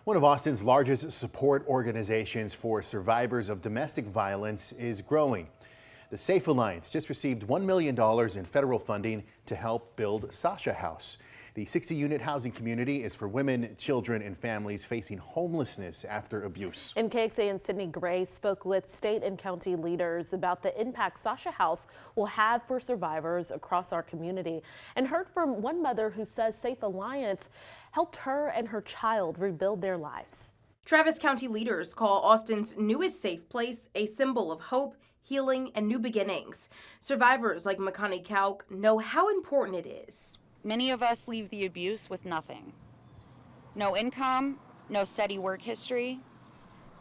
One of Austin's largest support organizations for survivors of domestic violence is growing. The Safe Alliance just received $1 million in federal funding to help build Sasha House. The 60-unit housing community is for women, children, and families facing homelessness after abuse. And KXAN Sydney Gray spoke with state and county leaders about the impact Sasha House will have for survivors across our community, and heard from one mother who says Safe Alliance helped her and her child rebuild their lives. Travis County leaders call Austin's newest safe place a symbol of hope, healing, and new beginnings. Survivors like Makani Kauk know how important it is. Many of us leave the abuse with nothing. No income, no steady work history,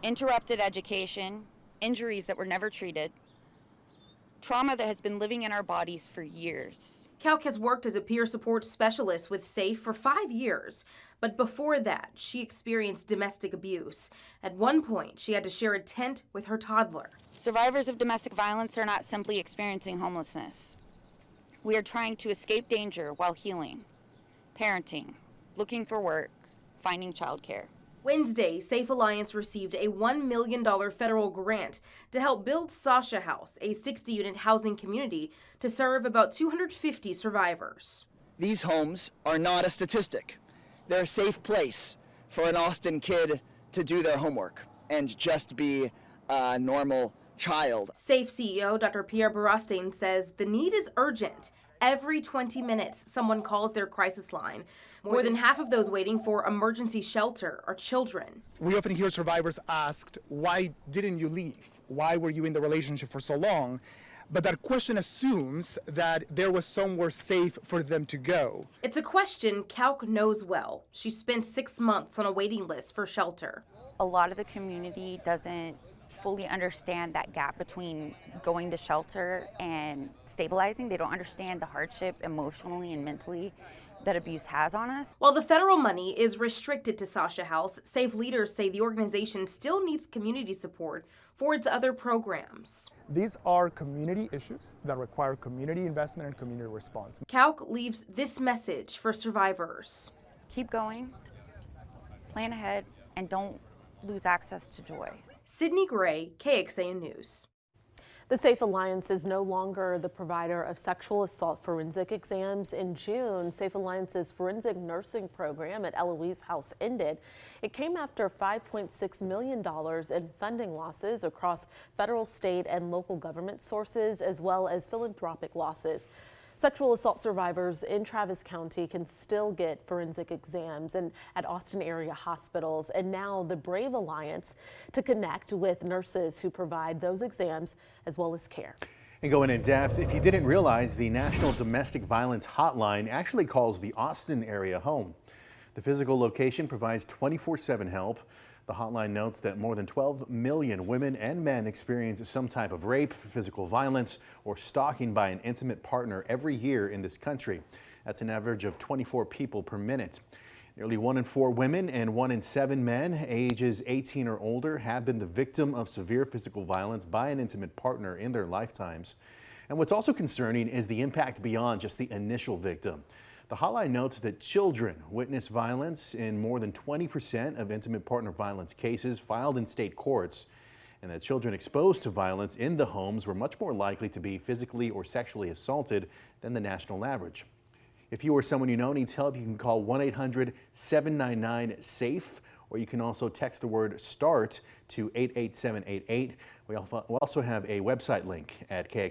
interrupted education, injuries that were never treated, trauma that has been living in our bodies for years. Kauk has worked as a peer support specialist with SAFE for 5 years, but before that, she experienced domestic abuse. At one point, she had to share a tent with her toddler. Survivors of domestic violence are not simply experiencing homelessness. We are trying to escape danger while healing, parenting, looking for work, finding childcare. Wednesday, Safe Alliance received a $1 million federal grant to help build Sasha House, a 60-unit housing community to serve about 250 survivors. These homes are not a statistic. They're a safe place for an Austin kid to do their homework and just be a normal child. SAFE CEO Dr. Pierre Barastain says the need is urgent. Every 20 minutes, someone calls their crisis line. More than half of those waiting for emergency shelter are children. We often hear survivors asked, why didn't you leave? Why were you in the relationship for so long? But that question assumes that there was somewhere safe for them to go. It's a question Kauk knows well. She spent 6 months on a waiting list for shelter. A lot of the community doesn't fully understand that gap between going to shelter and stabilizing. They don't understand the hardship emotionally and mentally that abuse has on us. While the federal money is restricted to Sasha House, SAFE leaders say the organization still needs community support for its other programs. These are community issues that require community investment and community response. Kauk leaves this message for survivors. Keep going, plan ahead, and don't lose access to joy. Sydney Gray, KXAN News. The Safe Alliance is no longer the provider of sexual assault forensic exams. In June, Safe Alliance's forensic nursing program at Eloise House ended. It came after $5.6 million in funding losses across federal, state, and local government sources, as well as philanthropic losses. Sexual assault survivors in Travis County can still get forensic exams and at Austin area hospitals, and now the Brave Alliance to connect with nurses who provide those exams as well as care. And going in depth, if you didn't realize, the National Domestic Violence Hotline actually calls the Austin area home. The physical location provides 24/7 help. The hotline notes that more than 12 million women and men experience some type of rape, physical violence, or stalking by an intimate partner every year in this country. That's an average of 24 people per minute. Nearly 1 in 4 women and 1 in 7 men ages 18 or older have been the victim of severe physical violence by an intimate partner in their lifetimes. And what's also concerning is the impact beyond just the initial victim. The hotline notes that children witness violence in more than 20% of intimate partner violence cases filed in state courts, and that children exposed to violence in the homes were much more likely to be physically or sexually assaulted than the national average. If you or someone you know needs help, you can call 1-800-799-SAFE, or you can also text the word START to 88788. We also have a website link at KXAN.